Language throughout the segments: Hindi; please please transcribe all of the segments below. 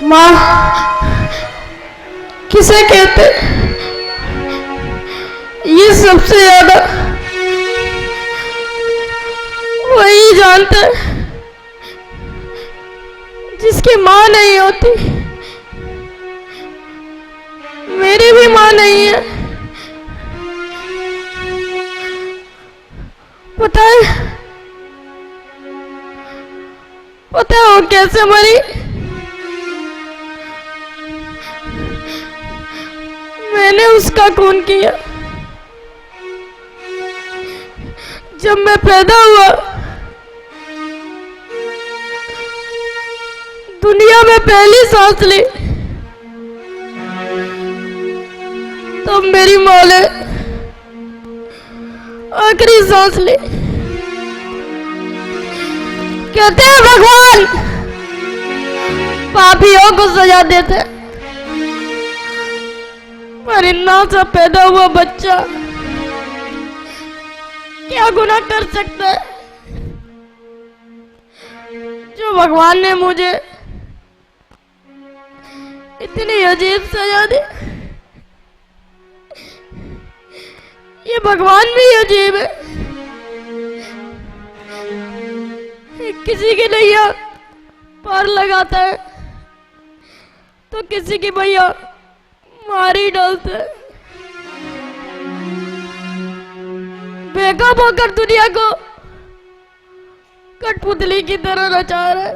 माँ किसे कहते, ये सबसे ज्यादा वही जानता है जिसकी माँ नहीं होती। मेरी भी माँ नहीं है। पता है वो कैसे मरी? मैंने उसका खून किया। जब मैं पैदा हुआ दुनिया में पहली सांस ली तो मेरी माँ ने आखिरी सांस ली। कहते हैं भगवान पापियों को सजा देते, पर इन्ना सा पैदा हुआ बच्चा क्या गुनाह कर सकता है जो भगवान ने मुझे इतनी अजीब सजा दी। ये भगवान भी अजीब है। किसी की नैया पार लगाता है तो किसी की भैया मार ही डालता है। बेगम होकर दुनिया को कठपुतली की तरह नचा रहा है।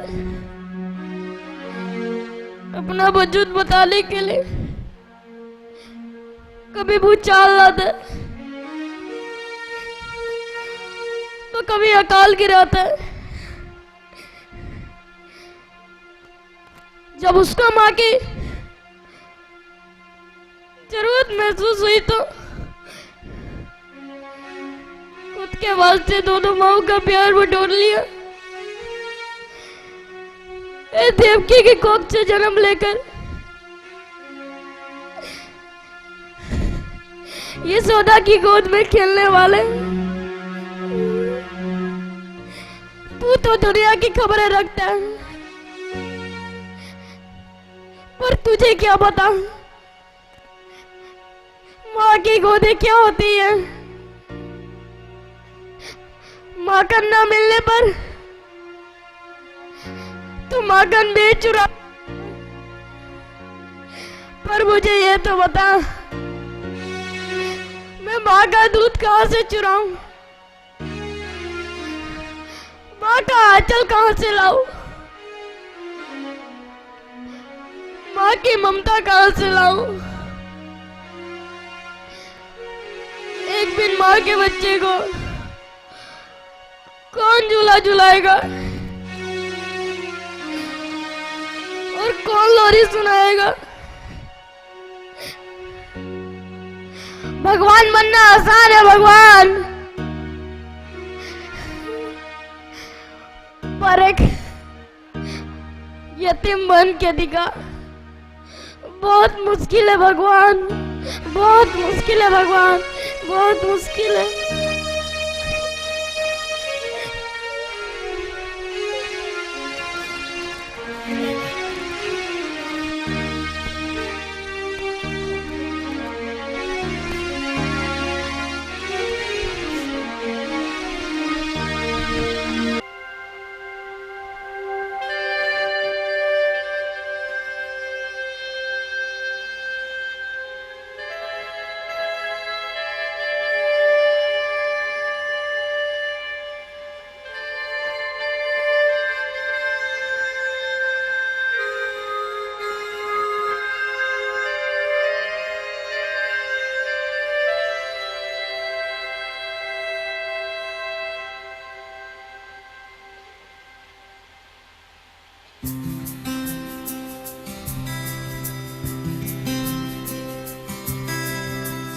अपना वजूद बताने के लिए कभी भूचाल लाता है तो कभी अकाल गिराता है। जब उसको माँ की जरूरत महसूस हुई तो खुद के वास्ते दोनों माओ का प्यार बटोर लिया। देवकी की कोख से जन्म लेकर ये सोदा की गोद में खेलने वाले तू तो दुनिया की खबरें रखता है, पर तुझे क्या पता माँ की गोदें क्या होती है। माखन ना मिलने पर तू माखन बेच चुरा, पर मुझे ये तो बता मैं माँ का दूध कहाँ से चुराऊं, माँ का आंचल कहाँ से लाऊं, माँ की ममता कहाँ से लाऊं। एक दिन माँ के बच्चे को कौन झूला झुलाएगा और कौन लोरी सुनाएगा। भगवान बनना आसान है भगवान, पर एक यतीम बन के दिखा बहुत मुश्किल है भगवान, बहुत मुश्किल है भगवान, बहुत मुश्किल है।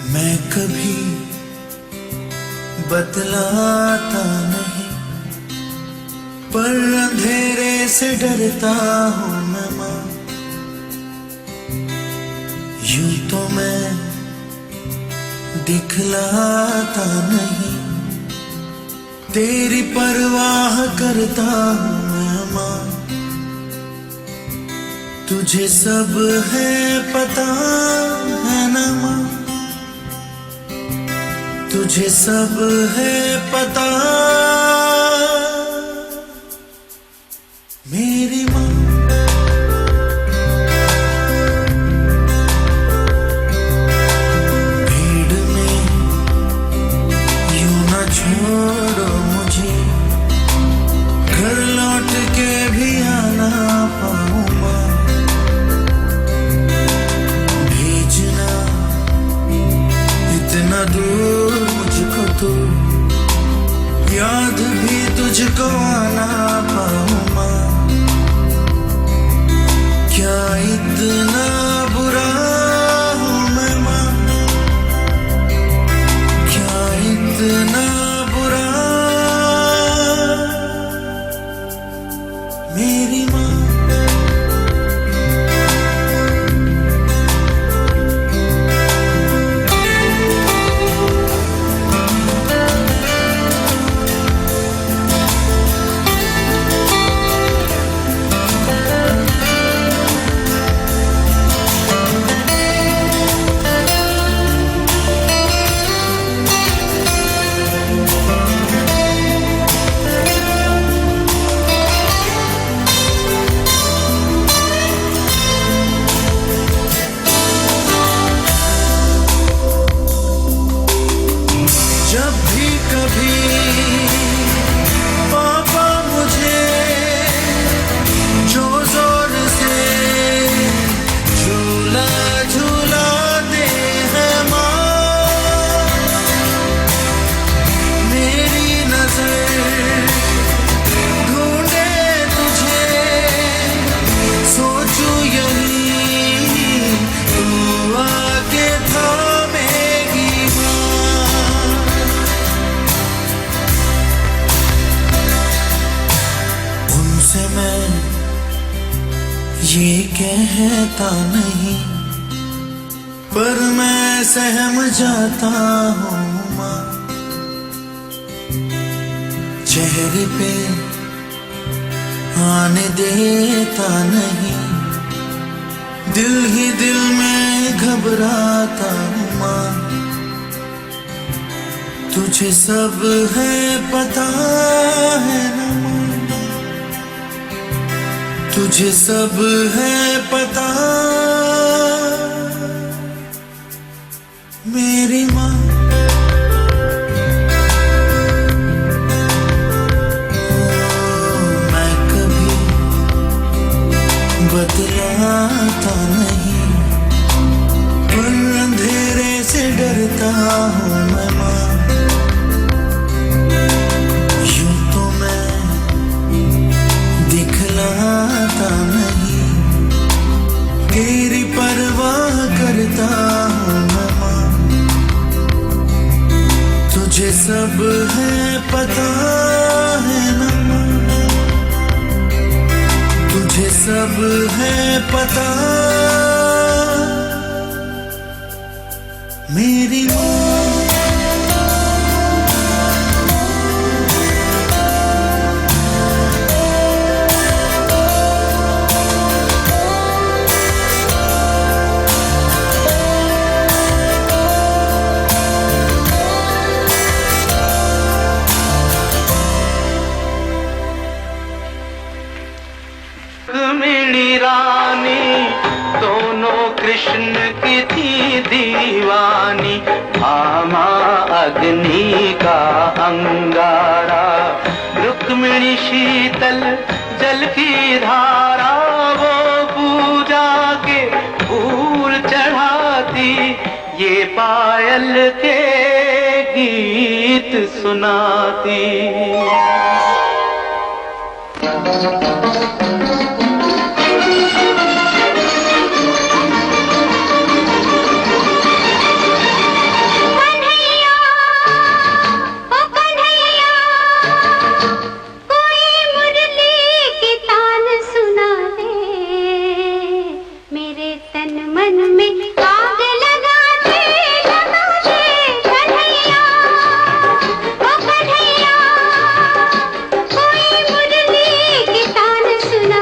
मैं कभी बतलाता नहीं, पर अंधेरे से डरता हूँ मैं माँ। यूं तो मैं दिखलाता नहीं, तेरी परवाह करता हूँ मैं माँ। तुझे सब है पता है ना माँ, तुझे सब है पता मेरी माँ। भीड़ में यूं ना छोड़ो मुझे, घर लौट के भी आना पाऊँ माँ। भेजना इतना दूर मुझको तो, याद भी तुझको आना पाऊँ माँ। क्या इतना बुरा हूँ मैं माँ, क्या इतना बुरा मेरी माँ। जब भी कभी पापा मुझे जो जोर से झूला झूलाते हैं माँ, मेरी नजर ढूंढे तुझे, सोचूं यही तू आके थामेगी माँ। उनसे मैं ये कहता नहीं, पर मैं सहम जाता हूँ माँ। चेहरे पे आने देता नहीं, दिल ही दिल में घबराता हूँ माँ। तुझे सब है पता है ना माँ, तुझे सब है पता मेरी माँ। मैं कभी बतलाता नहीं, पर अंधेरे से डरता हूँ मैं माँ। यूं तो मैं दिखलाता नहीं, तेरी परवाह करता हूँ मैं माँ। तुझे सब है पता है ना माँ, तुझे सब है पता मेरी माँ। रुक्मिणी रानी दोनों कृष्ण की थी दीवानी, भामा अग्नि का अंगारा, रुक्मिणी शीतल जल की धारा। वो पूजा के फूल चढ़ाती, ये पायल के गीत सुनाती। सुना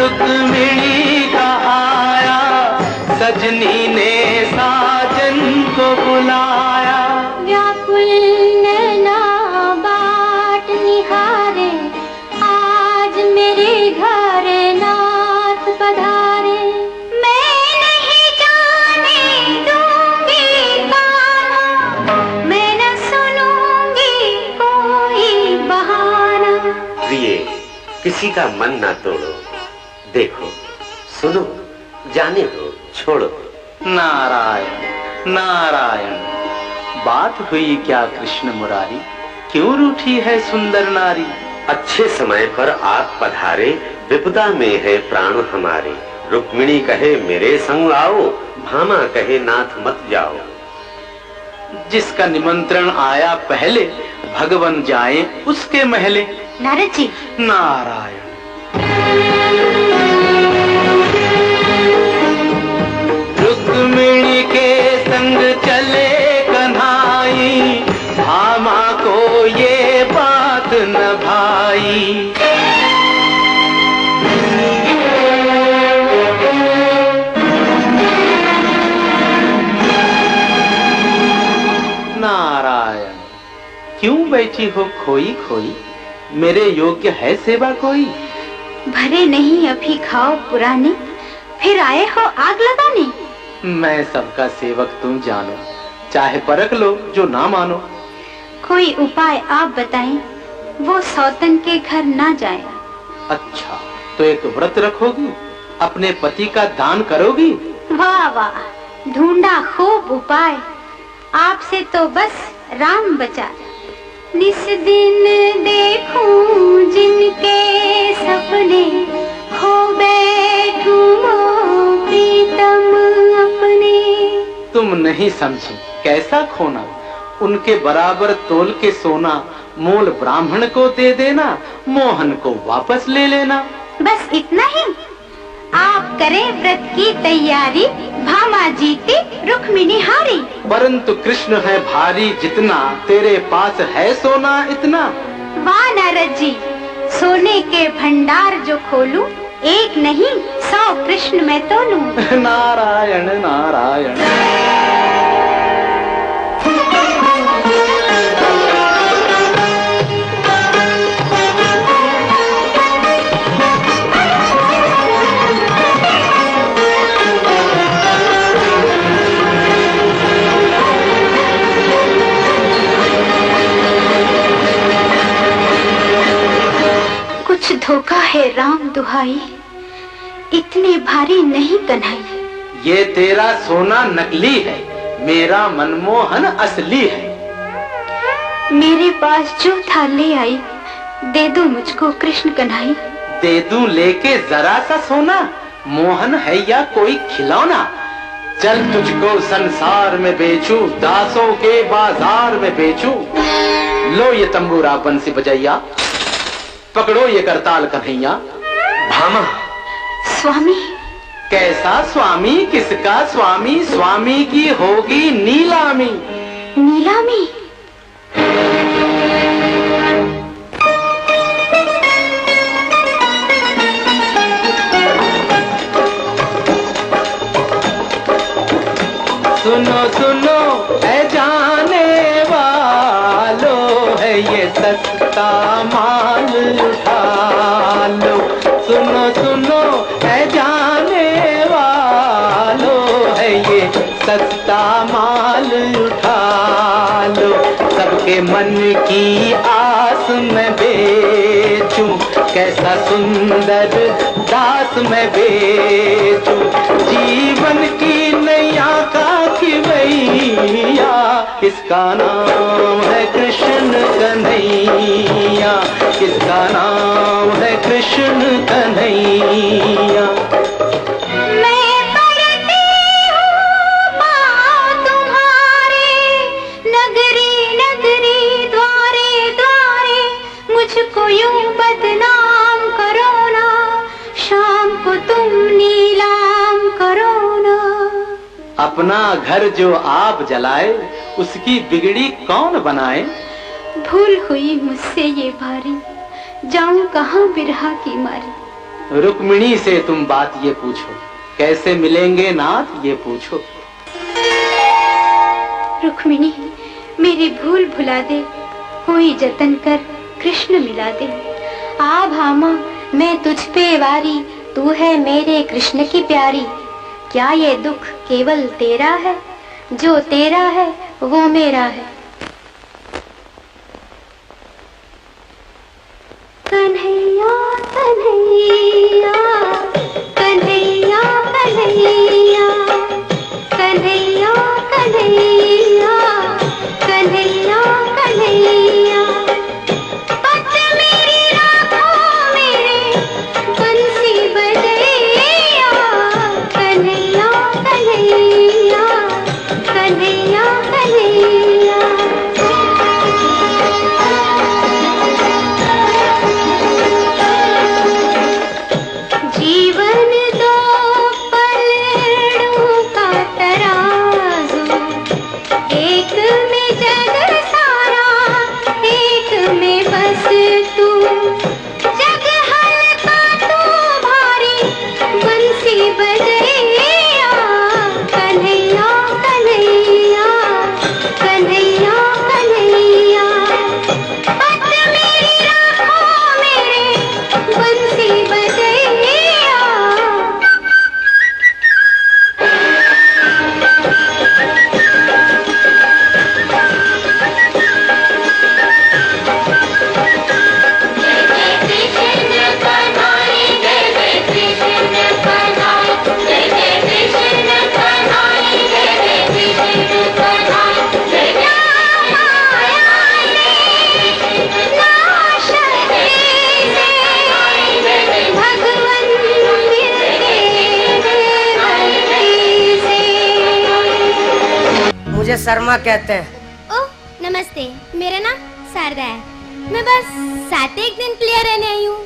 रुक्मिणी का आया, सजनी ने साजन को बुलाया। व्याकुल नैना बाट निहारे, आज मेरे घर नाथ पधारे। मैं नहीं जाने दूंगी कान्हा, मैं न सुनूंगी कोई बहाना। प्रिय, किसी का मन ना तोड़ो, देखो सुनो जाने दो, छोड़ो। नारायण नारायण, बात हुई क्या कृष्ण मुरारी, क्यों रूठी है सुंदर नारी। अच्छे समय पर आप पधारे, विपदा में है प्राण हमारे। रुक्मिणी कहे मेरे संग आओ, भामा कहे नाथ मत जाओ। जिसका निमंत्रण आया पहले, भगवन जाए उसके महले। नारद जी, नारायण। रुक्मिणी के संग चले कन्हाई, भामा को ये बात न भाई। नारायण, क्यों बैठी हो खोई खोई, मेरे योग्य है सेवा कोई। भरे नहीं अभी खाओ पुराने, फिर आए हो आग लगाने। मैं सबका सेवक तुम जानो, चाहे परख लो जो ना मानो। कोई उपाय आप बताएं, वो सौतन के घर ना जाए। अच्छा, तो एक व्रत रखोगी, अपने पति का दान करोगी। वाह वाह, ढूंढा खूब उपाय, आपसे तो बस राम बचा। निस दिन देखूं जिनके सपने, खो बैठूं प्रीतम अपने। तुम नहीं समझी कैसा खोना, उनके बराबर तोल के सोना। मोल ब्राह्मण को दे देना, मोहन को वापस ले लेना। बस इतना ही? आप करें व्रत की तैयारी, भामा जीती रुक्मिणी हारी। परंतु कृष्ण है भारी जितना, तेरे पास है सोना इतना। वाह नारद जी, सोने के भंडार जो खोलूं, एक नहीं 100 कृष्ण मैं तोलूं। नारायण नारायण। कुछ धोखा है राम दुहाई, इतने भारी नहीं कन्हई। ये तेरा सोना नकली है, मेरा मनमोहन असली है। मेरे पास जो था ले आई, दे दो मुझको कृष्ण कन्हई। दे दूं लेके जरा सा सोना, मोहन है या कोई खिलौना। चल तुझको संसार में बेचूं, दासों के बाजार में बेचूं। लो ये तंबूरा बंसी बजैया, पकड़ो ये करताल कन्हैया। भामा, स्वामी। कैसा स्वामी, किसका स्वामी, स्वामी की होगी नीलामी। नीलामी? सुनो सुनो है जाने वालो, है ये सस्ता माल उठा लो। सुनो सुनो है जाने वालो, है ये सस्ता माल उठा लो। सबके मन की आस में बेचूं, कैसा सुंदर दास मैं बेचूं। जीवन की नैया का खिवैया, इसका नाम है कृष्ण कन्हैया। इसका नाम है कृष्ण कन्हैया। मैं पड़ती हूँ पाँव तुम्हारे, नगरी नगरी द्वारे द्वारे। मुझको यूं बदनाम करो ना, शाम को तुम नीलाम करो ना। अपना घर जो आप जलाए, उसकी बिगड़ी कौन बनाए। भूल हुई मुझसे ये भारी, जाऊं कहाँ बिरहा की मारी। रुक्मिणी से तुम बात ये पूछो, कैसे मिलेंगे नाथ ये पूछो। रुक्मिणी मेरी भूल भुला दे, कोई जतन कर कृष्ण मिला दे। आ भामा मैं तुझ पे वारी, तू है मेरे कृष्ण की प्यारी। क्या ये दुख केवल तेरा है, जो तेरा है वो मेरा है। कन्हैया कन्हैया कन्हैया कन्हैया कन्हैया कन्हैया कन्हैया कन्हैया। पत मेरी राखो मेरे बंसी बजैया। कन्हैया कन्हैया कन्हैया कन्हैया। जीवन दो पलड़ों का तराजू, एक में जग सारा, एक में बस तू। जग हल्का तू भारी, बंसी बजैया। कन्हैया कन्हैया कन्हैया कन्हैया। पत मेरी राखो मेरे बंसी बजैया। मुझे शर्मा कहते हैं। ओह नमस्ते, मेरा नाम शारदा है। मैं बस 7 दिन के लिए रहने आई हूँ।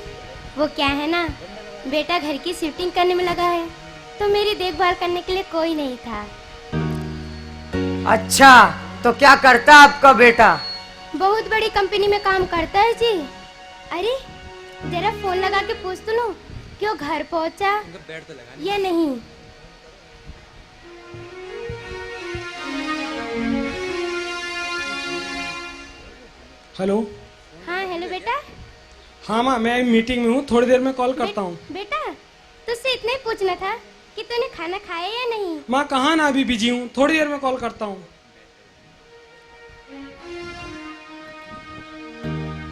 वो क्या है ना, बेटा घर की शिफ्टिंग करने में लगा है, तो मेरी देखभाल करने के लिए कोई नहीं था। अच्छा, तो क्या करता आपका बेटा? बहुत बड़ी कंपनी में काम करता है जी। अरे जरा फोन लगा के पूछ तो लो कि वो घर पहुँचा या नहीं। हेलो। हाँ हेलो बेटा। हाँ माँ, मैं मीटिंग में हूँ, थोड़ी देर में कॉल करता हूँ। बेटा तुझसे इतना ही पूछना था कि तूने खाना खाया या नहीं। माँ कहाँ ना, अभी बिजी हूँ, थोड़ी देर में कॉल करता हूँ।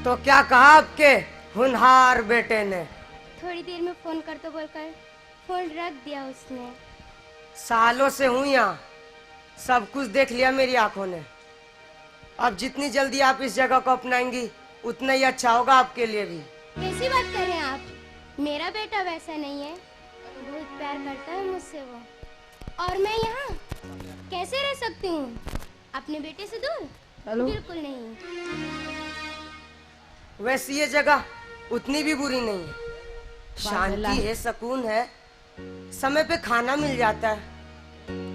तो क्या कहा आपके होनहार बेटे ने? थोड़ी देर में फोन कर तो बोलकर फोन रख दिया उसने। सालों से हूँ यहाँ, सब कुछ देख लिया मेरी आंखों ने। अब जितनी जल्दी आप इस जगह को अपनाएंगी उतना ही अच्छा होगा आपके लिए भी। कैसी बात कर रहे हैं आप? मेरा बेटा वैसा नहीं है, बहुत प्यार करता है मुझसे वो। और मैं यहाँ कैसे रह सकती हूँ अपने बेटे से दूर? बिल्कुल नहीं। वैसे ये जगह उतनी भी बुरी नहीं है, शांति है, सुकून है, समय पे खाना मिल जाता है,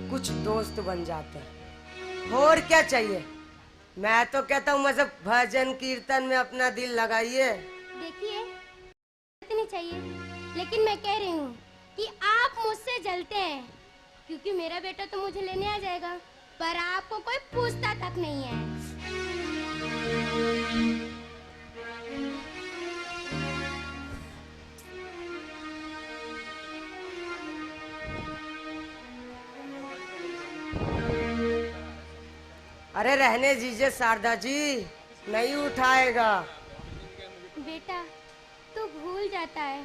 कुछ दोस्त बन जाते हैं, और क्या चाहिए। मैं तो कहता हूँ मतलब भजन कीर्तन में अपना दिल लगाइए। देखिए नहीं चाहिए, लेकिन मैं कह रही हूँ कि आप मुझसे जलते हैं क्योंकि मेरा बेटा तो मुझे लेने आ जाएगा, पर आपको कोई पूछता तक नहीं है। अरे रहने दीजिए शारदा जी, नहीं उठाएगा। बेटा तू भूल जाता है,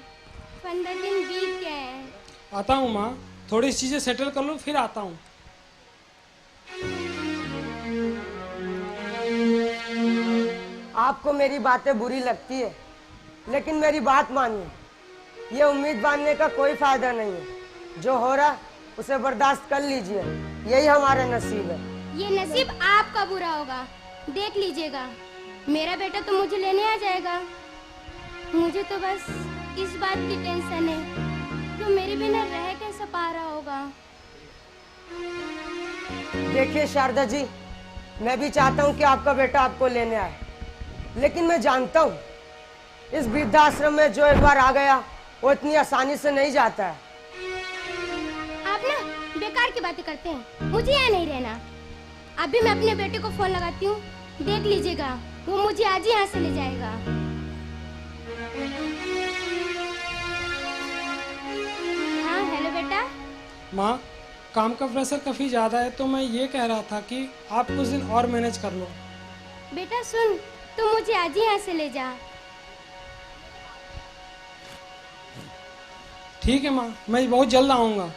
15 दिन बीत गए हैं। आता हूँ माँ, थोड़ी चीजें सेटल कर लो फिर आता हूँ। आपको मेरी बातें बुरी लगती है, लेकिन मेरी बात मानिए, ये उम्मीद बांधने का कोई फायदा नहीं है। जो हो रहा उसे बर्दाश्त कर लीजिए, यही हमारा नसीब है। ये नसीब आपका बुरा होगा, देख लीजिएगा। मेरा बेटा तो मुझे लेने आ जाएगा, मुझे तो बस इस बात की टेंशन है कि मेरे बिना रह कैसे पा रहा होगा। देखिए शारदा जी, मैं भी चाहता हूँ कि आपका बेटा आपको लेने आए, लेकिन मैं जानता हूँ इस वृद्धाश्रम में जो एक बार आ गया वो इतनी आसानी से नहीं जाता है। आप ना बेकार की बातें करते हैं, मुझे यहाँ नहीं रहना। अभी मैं अपने बेटे को फोन लगाती हूँ, देख लीजिएगा वो मुझे आज ही यहाँ से ले जाएगा। हाँ हेलो बेटा। माँ, काम का प्रेशर काफ़ी ज़्यादा है, तो मैं ये कह रहा था कि आप कुछ दिन और मैनेज कर लो। बेटा सुन, तू मुझे आज ही यहाँ से ले जा। ठीक है माँ, मैं बहुत जल्द आऊँगा।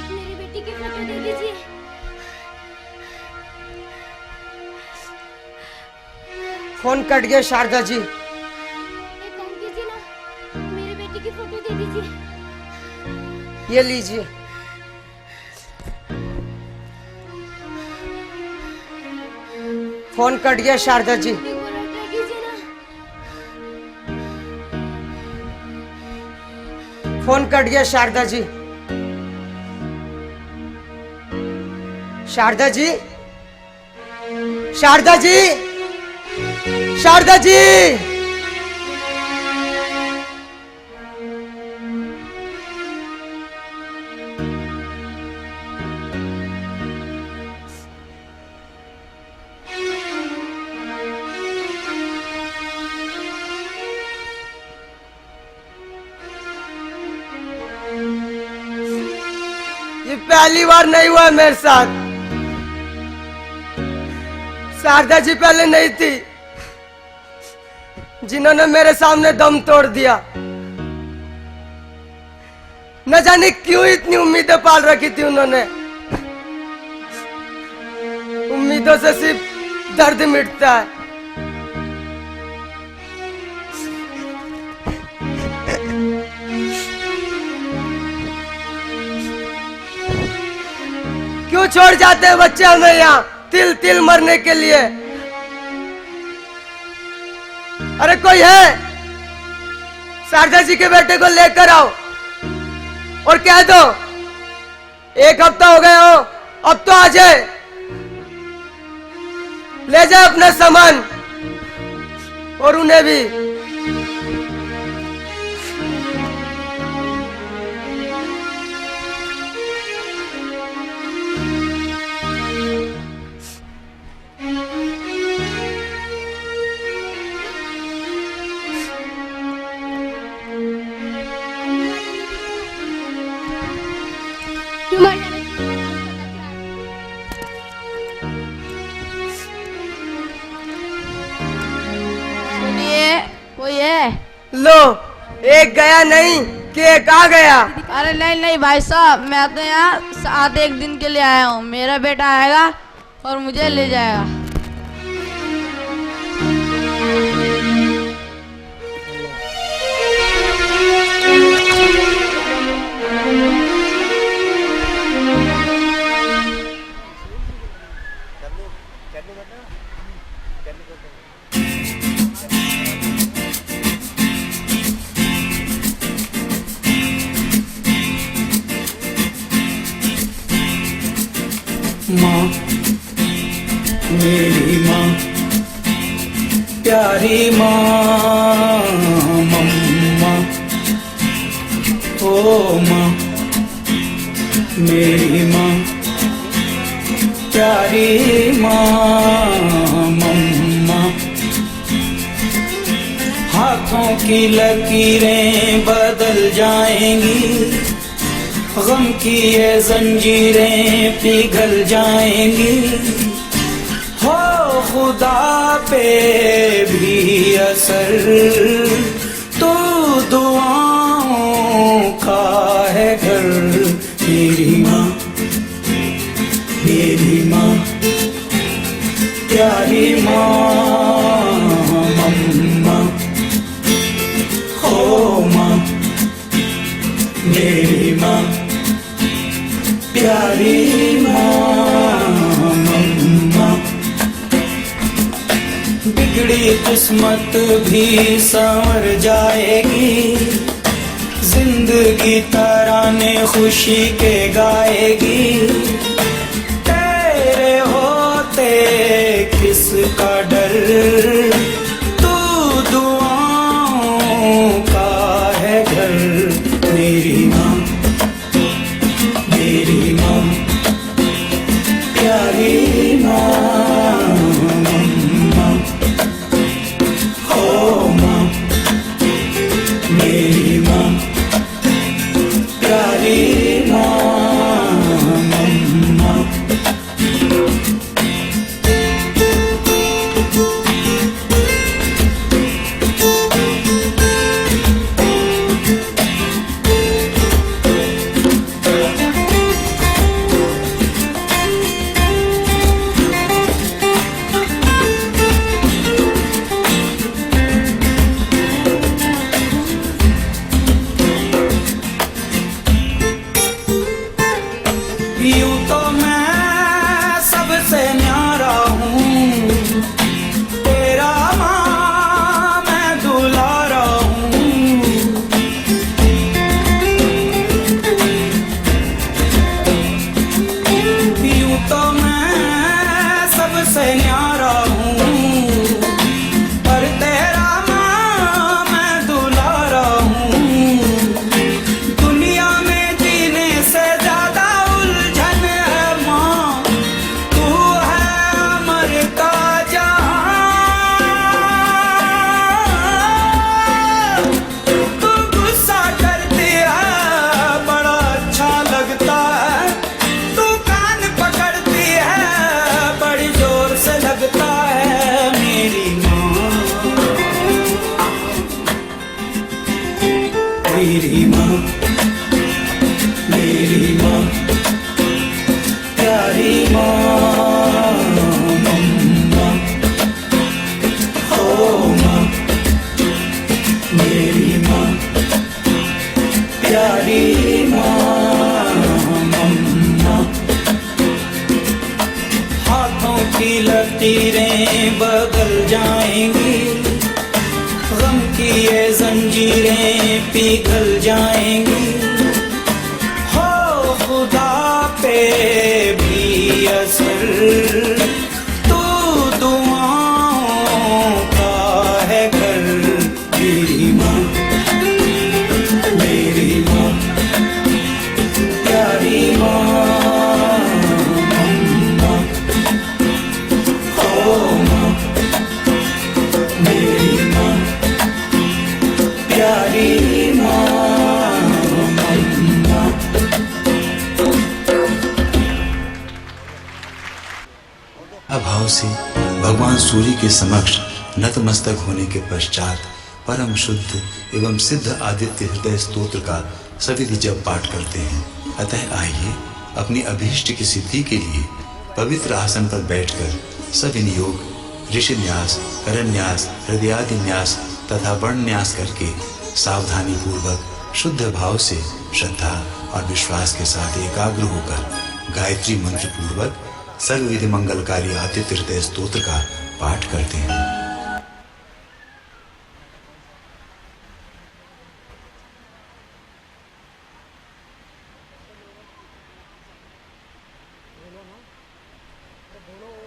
मेरी बेटी की फोटो दे दीजिए। फोन कट गया शारदा जी। एक काम कीजिए ना, मेरी बेटी की फोटो दे दीजिए। ये लीजिए। फोन कट गया शारदा जी। एक बार और ट्राई कीजिए ना। फोन कट गया शारदा जी। शारदा जी, शारदा जी, शारदा जी। ये पहली बार नहीं हुआ मेरे साथ। शारदा जी पहले नहीं थी जिन्होंने मेरे सामने दम तोड़ दिया। न जाने क्यों इतनी उम्मीदें पाल रखी थी उन्होंने। उम्मीदों से सिर्फ दर्द मिटता है। क्यों छोड़ जाते हैं बच्चे हमें यहाँ तिल तिल मरने के लिए। अरे कोई है, शारदा जी के बेटे को लेकर आओ और कह दो 1 हफ्ता हो गया हो, अब तो आ जाए, ले जाए अपना सामान और उन्हें भी। सुनिए, कोई है? लो, एक गया नहीं कि एक आ गया। अरे नहीं नहीं भाई साहब, मैं तो यहाँ 7-1 दिन के लिए आया हूँ। मेरा बेटा आएगा और मुझे ले जाएगा। माँ, मेरी माँ, प्यारी माँ, मम्मा, ओ माँ, मेरी माँ, प्यारी माँ, मम्मा। हाथों की लकीरें बदल जाएंगी, गम की ये जंजीरें पिघल जाएंगी। हो खुदा पे भी असर तो दुआओं का है घर। मेरी माँ, मेरी माँ, प्यारी माँ, मम्मा, हो माँ, मेरी माँ, प्यारी माँ, मम्मा। बिगड़ी किस्मत भी संवर जाएगी, जिंदगी तराने खुशी के गाएगी। तेरे होते किसका डर, तू दुआओं का है घर। मेरी माँ, मेरी माँ, प्यारी माँ, मेरी माँ, प्यारी माँ, मम्मा। यूं तो मैं सबसे न्यारा हूँ, तेरा माँ मैं दुलारा हूँ। यूं तो मैं सबसे न्यारा हूँ, पर तेरा माँ मैं दुलारा हूँ। दुनिया में जीने से ज्यादा उलझन है माँ, तू है अमर का जहां। तू गुस्सा करती है बड़ा अच्छा लगता है, तू कान पकड़ती है बड़ी जोर से लगता है। मेरी माँ, मेरी माँ, मेरी माँ, प्यारी माँ, मम्मा। ओ माँ, मेरी माँ, प्यारी माँ, मम्मा। हाथों की लकीरें बदल जाएंगी, गम की ये जंजीरें पिघल जाएंगी। हो खुदा पे भी असर, तू दुआओं का है घर। मेरी माँ, मेरी माँ, प्यारी माँ, मम्मा। ओ माँ, मेरी माँ, प्यारी माँ, मम्मा। अभाव से भगवान सूर्य के समक्ष नतमस्तक होने के पश्चात परम शुद्ध एवं सिद्ध आदित्य हृदय स्तोत्र का सविधि जब पाठ करते हैं। अतः आइए अपनी अभीष्ट की सिद्धि के लिए पवित्र आसन पर बैठकर सविनियोग ऋषि न्यास, करन्यास, हृदयादि न्यास तथा वर्ण न्यास करके सावधानी पूर्वक शुद्ध भाव से श्रद्धा और विश्वास के साथ एकाग्र होकर गायत्री मंत्र पूर्वक सर्वविधि मंगलकारी आदित्य हृदय स्तोत्र का पाठ करते हैं। दोनों